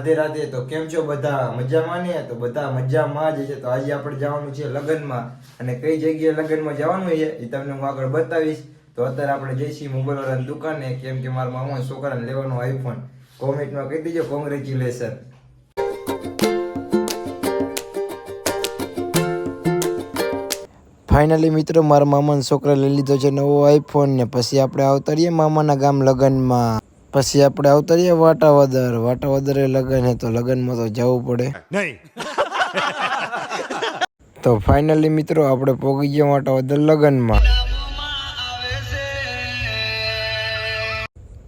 રાધે રાધે. તો કેમ છો બધા? મજામાં ને? તો બધા મજામાં જ છે. તો આજે આપણે જવાનું છે લગ્નમાં, અને કઈ જગ્યાએ લગ્નમાં જવાનું છે એ તમને હું આગળ બતાવીશ. તો અત્યારે આપણે જઈશું મોબાઈલ વાળાની દુકાને, કેમ કે મારા મામા છોકરાને લેવાનો આઈફોન. કોમેન્ટમાં કહી દેજો કોંગ્રેચ્યુલેશન. ફાઇનલી મિત્રો, મારા મામાના છોકરા લઈ લીધો છે નવો આઈફોન ને પછી આપણે આવતારીએ મામાના ગામ લગ્નમાં. પછી આપણે આવતારીએ વાટાવદરે લગ્ન હે, તો લગ્નમાં તો જવું પડે નહીં. તો ફાઇનલી મિત્રો, આપણે પહોંચી ગયા વાટાવદર લગ્નમાં.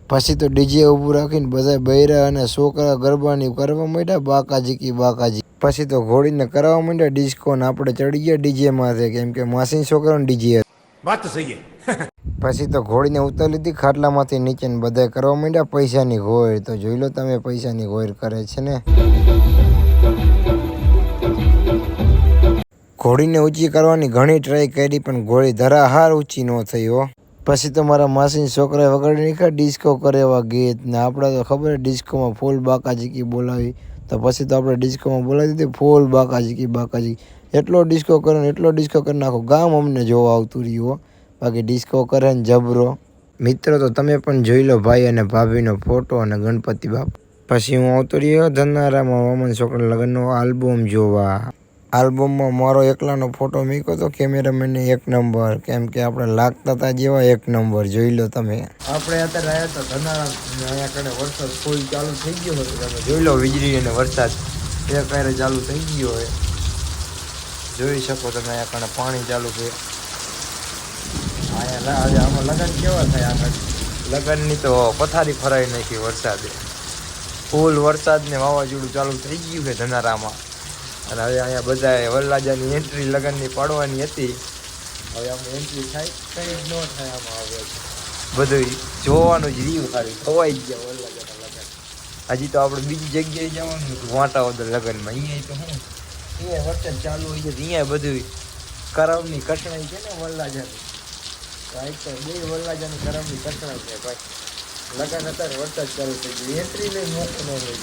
પછી તો ડીજે ઊભું રાખીને બધા બૈરા અને છોકરા ગરબાની કરવા માંડ્યા, બાકાજી. પછી તો ઘોડીને કરાવવા માંડ્યા ડિસ્કો, ને આપણે ચડી ગયા ડીજે માંથી, કેમ કે માસી છોકરાનો ડીજે હતો. વાત તો સહી. પછી તો ઘોડીને ઉતારી લીધી ખાટલામાંથી નીચે, ને બધા કરવા માંડ્યા પૈસાની ઘોર. તો જોઈ લો તમે, પૈસાની ઘોર કરે છે ને. ઘોડીને ઊંચી કરવાની ઘણી ટ્રાય કરી, પણ ઘોડી ધરાહાર ઊંચી ન થઈ હો. પછી તો મારા માસીના છોકરાએ વગાડી નીકળ્યા ડિસ્કો કરે એવા ગીત, ને આપણે તો ખબર ડિસ્કોમાં ફૂલ બાકાજી બોલાવી. તો પછી તો આપણે ડિસ્કોમાં બોલાવી દીધી ફૂલ બાકાજી. એટલો ડિસ્કો કરે ને એટલો ડિસ્કો કરી નાખો, ગામ અમને જોવા આવતું રહ્યું. બાકી ડિસ્કો કરે ને જબરો. મિત્રો તો તમે પણ જોઈ લો ભાઈ અને ભાભીનો ફોટો અને ગણપતિ બાપ. પછી હું આવતો રહ્યો ધનારામાં મામાના છોકરાના લગ્નનો આલ્બમ જોવા. આલ્બમમાં મારો એકલાનો ફોટો મૂક્યો તો કેમેરામેનને 1 નંબર, કેમ કે આપણે લાગતા હતા જેવા 1 નંબર. જોઈ લો તમે. આપણે અત્યારે આવ્યા હતા ધનારામ, અહીંયા કને વરસાદ ફૂલ ચાલુ થઈ ગયો હતો. તમે જોઈ લો વીજળી અને વરસાદ એક હારે ચાલુ થઈ ગયો હોય. જોઈ શકો તમે અહીંયા કને પાણી ચાલુ છે. અહીંયા આમાં લગ્ન કેવા થાય? આગળ લગ્નની તો પથારી ફરાઈ નાખી વરસાદે. ફૂલ વરસાદ ને વાવાઝોડું ચાલુ થઈ ગયું છે ધનારામાં. અને હવે અહીંયા બધા વરરાજાની એન્ટ્રી લગ્નની પાડવાની હતી. હવે આમાં એન્ટ્રી થાય કઈ જ ન થાય. આમાં હવે બધું જોવાનું જ રહ્યું, ખાલી ખવાઈ ગયા વરરાજાના લગ્ન. હજી તો આપણે બીજી જગ્યાએ જવાનું હતું વાટાવદર લગ્નમાં. અહીંયા તો શું, અહીંયા વરસાદ ચાલુ હોય છે, અહીંયા બધું કરમની કઠણાઈ છે ને વરરાજાની. બે વરરાજાની કરમની કઠણાઈ છે ભાઈ. લગ્ન અત્યારે વરસાદ ચાલુ થઈ ગયું, એન્ટ્રી લઈ મોકું ન મળે.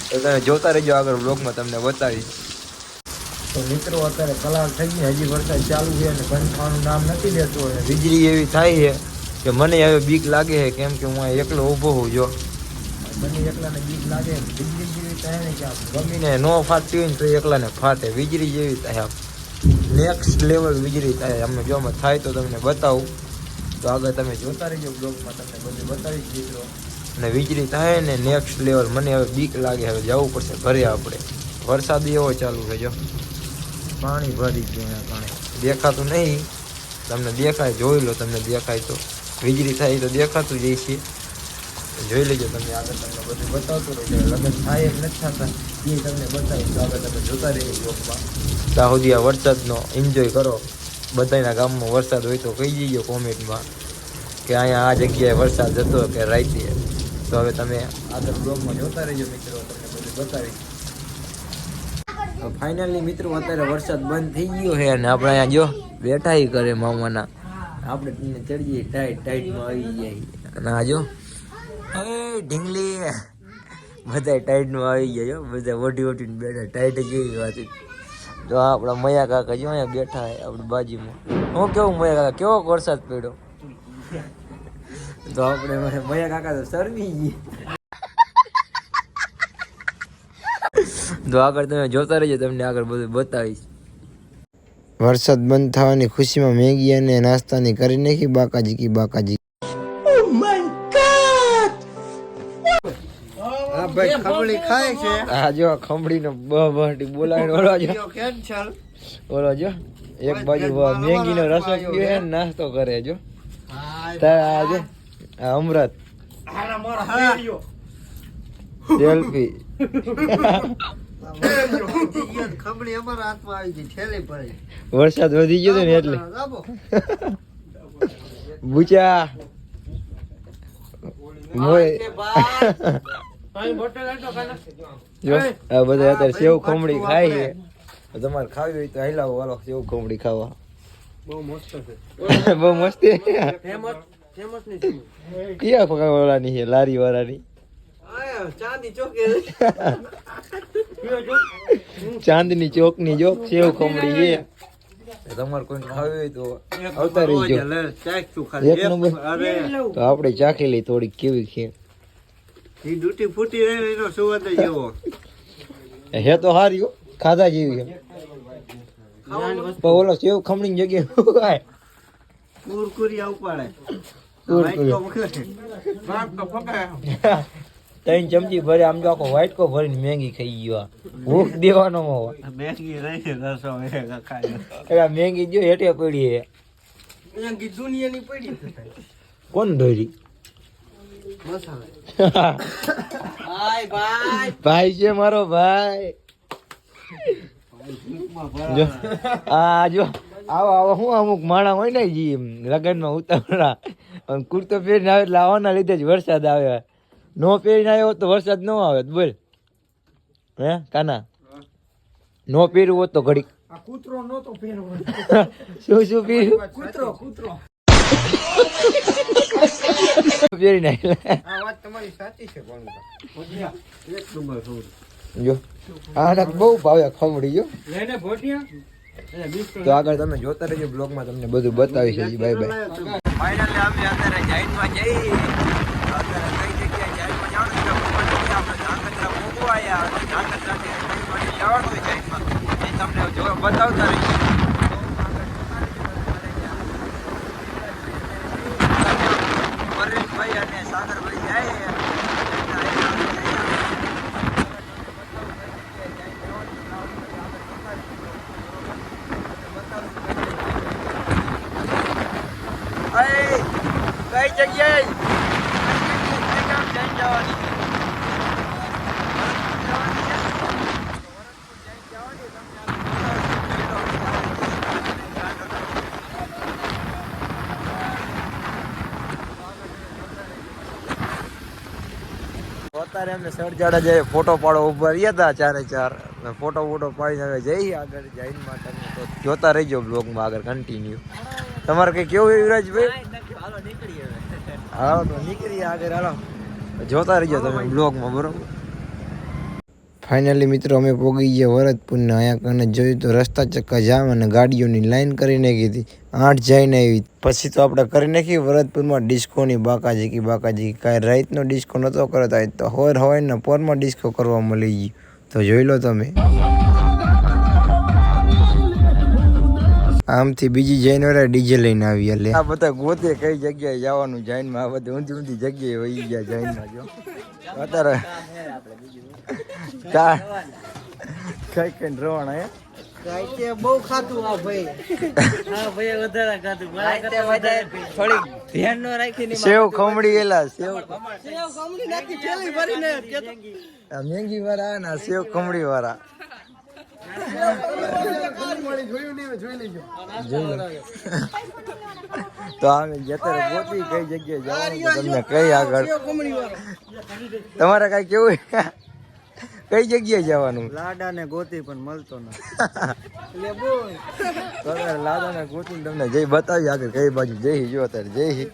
તો તમે જોતા રહેજો, આગળ બ્લોગમાં તમને બતાવીશ. તો મિત્રો અત્યારે કલાક થઈ ગઈ, હજી વરસાદ ચાલુ છે અને બંધ થવાનું નામ નથી લેતું. અને વીજળી એવી થાય છે કે મને હવે બીક લાગે છે, કેમ કે હું એકલો ઊભો હોઉં. જો મને એકલાને બીક લાગે. વીજળી જેવી થાય ને કે ગમીને ન ફાટતી હોય ને તો એકલાને ફાટે. વીજળી જેવી થાય, નેક્સ્ટ લેવલ વીજળી થાય. અમે જો થાય તો તમને બતાવું. તો આગળ તમે જોતા રહેજો બ્લોગમાં, તમને બધું બતાવીશ મિત્રો. અને વીજળી થાય ને નેક્સ્ટ લેવલ. મને હવે બીક લાગે, હવે જવું પડશે ઘરે આપણે. વરસાદ એવો ચાલુ છે, જો પાણી ભરી ગયું એના કારણે દેખાતું નહીં. તમને દેખાય, જોઈ લો તમને દેખાય તો. વીજળી થાય તો દેખાતું જ છે. જોઈ લેજો તમે, આગળ તમને બધું બતાવતું રહેજો. લગ્ન થાય એમ નથી થતા એ તમને બતાવીશ. તો આગળ તમે જોતા રહેજો બ્લોગમાં. ત્યાં સુધી આ વરસાદનો એન્જોય કરો. બધાના ગામમાં વરસાદ હોય તો કહી દેજો કોમેન્ટમાં કે અહીંયા આ જગ્યાએ વરસાદ હતો કે રાઈતે. તો હવે તમે આગળ બ્લોગમાં જોતા રહેજો મિત્રો, તમને બધું બતાવીશ. તો ફાઇનલી મિત્રો અત્યારે વરસાદ બંધ થઈ ગયો છે, અને આપણે અહીંયા જો બેઠા ही કરે મામાના. આપણે તમને ચડીએ ટાઈટમાં આવી જાય. અને આ જો ઢીંગલી બધા ટાઈટમાં આવી ગયા. જો બધા ઓઢીને બેઠા, ટાઈટ જેવી વાત. તો આપણા મયા કાકા જો અહીંયા બેઠા હે આપણી બાજુમાં. હું કેવું મયા કાકા, કેવો વરસાદ પડ્યો? તો આપણે મયા કાકા તો શરમી ગયા. તો આગળ તમે જોતા રહેજો, તમને આગળ બધું બતાવીશ. વરસાદ બંધ થવાની ખુશીમાં મેગી અને નાસ્તાની કરી નાખી બાકાજી. ભાઈ ખમણી ખાય છે. હા જો ખમણીનો બહટી બોલાવીને ઓલો જો એક બાજુ મેંગીનો રસો પીવે, નાસ્તો કરે. જો તારા જો અમૃત સેલ્ફી. ખમણી અમારા હાથમાં આવી ગઈ, છેલ્લે પડે. વરસાદ વધી ગયો ને એટલે બુચા જો આ બધા અત્યારે સેવ ખમણી ખાય છે. તમારે ખાવી હોય તો હિલાવો, વાલો સેવ ખમણી ખાવા. બહુ મસ્ત છે, બહુ મસ્તી. ફેમસ ની ક્યાં પકાવાળાની છે? લારી વાળાની. ચાંદની ચોક ની જો સેવ ખમણી છે. તમારે કોઈ ખાવી હોય તો આવતા રહીજો. એક નંબર. તો આપણે ચાખી લઈ થોડીક કેવી છે. ડૂટી ફૂટી એનો સુવાદ જ એવો હે તો હારી હો, ખાધા જેવી છે. પણ ઓલો સેવ ખમણી જગ્યાએ કુરકુરિયા ઉપાડે. ત્રણ ચમચી ભરે આમ જો આખો વાઇટ કો ભરીને મેંગી ખાઈ ગયો. ભૂખ દેવાનો મેગી રહી રસો ખાય. મેંગી જો હેઠે પડી હે. દુનિયાની પડી કોણ ધોરી? ભાઈ છે મારો ભાઈ. જો આ જો આવો હું અમુક માણા હોય ને જી લગનમાં ઉતાવળા કુર્તો પહેરીને આવે એટલે આવવાના લીધે જ વરસાદ આવે. નો પહેરીને આવ્યો તો વરસાદ ન આવે. બોલ હે કાના, નો પહેર્યું હોત તો ઘડીક કૂતરો નતો પહેરવો. શું પહેર્યું? કૂતરો પહેરીને આ વાત તમારી સાચી છે. પણ એક નંબર જો આ બહુ ભાવે ખમડી જો. લેને ભોટિયા. તો આગળ તમે જોતા રહેજો બ્લોગમાં, તમને બધું બતાવી છે. Bye bye. ફાઇનલી અમે અત્યારે જૈનમાં જઈ. અત્યારે કઈ જગ્યાએ જૈનમાં જવાનું છે? આપણે ધાંગધ્રા પહોંચવા આવ્યા. ધાંગધ્રાથી કઈ બાજુ જવાનું હોય જૈનમાં એ તમને જો બતાવતા રહીશું. પરેશભાઈ અને સાગરભાઈ જાય. કઈ જગ્યાએ અત્યારે અમને સડજાડા જાય ફોટો પાડો ઉભા રહ્યા હતા ચારે ચાર. ફોટો પાડીને હવે જઈએ આગળ જૈનમાં. તમે તો જોતા રહીજો બ્લોગમાં આગળ કન્ટિન્યુ. તમારે કઈ કેવું યુવરાજભાઈ? હાલો તો નીકળીએ આગળ. હાલો જોતા રહીજો તમે બ્લોગમાં. બરોબર. ફાઇનલી મિત્રો અમે પોગી ગયા વરદપુરને. અહીંયા કને જોયું તો રસ્તા ચક્કા જામ અને ગાડીઓની લાઈન કરી નાખી હતી. 8 જઈને આવી. પછી તો આપણે કરી નાખી વરદપુરમાં ડિસ્કોની બાકાજી. કાંઈ રાતનો ડિસ્કો નહોતો કરતા, તો હોય પોરમાં ડિસ્કો કરવા મળી ગઈ. તો જોઈ લો તમે. આમથી બીજી જૈન વાળા ડીજે લઈને આવી. એટલે આ બધા ગોતે કઈ જગ્યાએ જવાનું જૈનમાં. આ બધી ઊંધી જગ્યાએ વહી ગયા જૈનમાં. જો અત્યારે કઈ રવાના હે બહુ ખાતું. આ ભાઈ વધારે ખાતું. થોડીક ધ્યાન ન રાખીને સેવ ખમણી ગયેલા. સેવ ખમણી નાખી થેલી ભરીને મેંગી વાળા ના સેવ ખમણી વાળા. તો અમે અત્યારે ગોતી કઈ જગ્યાએ જવાનું તમને કઈ આગળ. તમારે કઈ કેવું કઈ જગ્યાએ જવાનું? લાડા ને ગોતી પણ મળતો લાડા ને ગોતી તમને જઈ બતાવી આગળ કઈ બાજુ જઈ. જો અત્યારે જઈ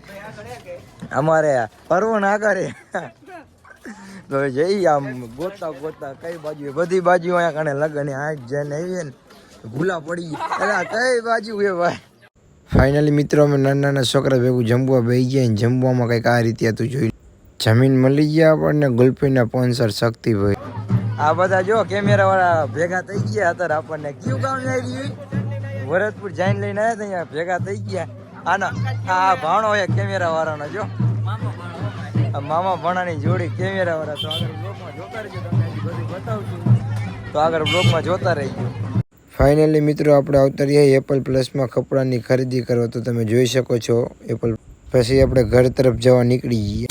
અમારે પરવણ આગળ તો જઈ આમ ગોતા કઈ બાજુ બધી બાજુ અહીંયા કણે લગન આઠ જઈને આવીએ ને ભૂલા પડી ગયા કઈ બાજુ એ ભાઈ. ફાઇનલી મિત્રો અમે નાના છોકરા ભેગું જમવા બેસી ગયા. જમવામાં કંઈક આ રીતે હતું. જોઈ જમીન મળી ગયા આપણને. ગુલ્ફીના સ્પોન્સર શક્તિભાઈ. આ બધા જો કેમેરા વાળા ભેગા થઈ ગયા. અત્યારે આપણને કયું કામ આવી વરદપુર જઈને લઈને આવ્યા અહીંયા ભેગા થઈ ગયા. આના આ ભાણો હોય કેમેરા વાળાનો. જો મામા ભણાની જોડી કેમેરા વાળા. તો આગળ બ્લોગમાં જોતા રહીજો. તમને હજી બધું બતાવશું. તો આગળ બ્લોગમાં જોતા રહીજો. ફાઇનલી મિત્રો આપણે આવતા રહ્યા એપલ પ્લસમાં કપડાની ખરીદી કરો. તો તમે જોઈ શકો છો એપલ. પછી આપણે ઘર તરફ જવા નીકળી જઈએ.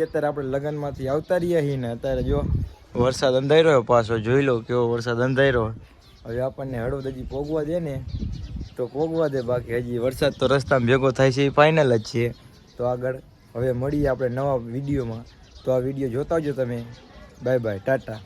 અત્યારે આપણે લગ્નમાંથી આવતા રહ્યા છીએ ને અત્યારે જો વરસાદ અંધાર્યો પાછો. જોઈ લો કેવો વરસાદ અંધાર્યો. હવે આપણને હળવદ હજી પોગવા દે ને તો પોગવા દે. બાકી હજી વરસાદ તો રસ્તામાં ભેગો થાય છે એ ફાઇનલ જ છે. તો આગળ હવે મળીએ આપણે નવા વિડીયોમાં. તો આ વિડીયો જોતા આવજો તમે. Bye bye, Tata.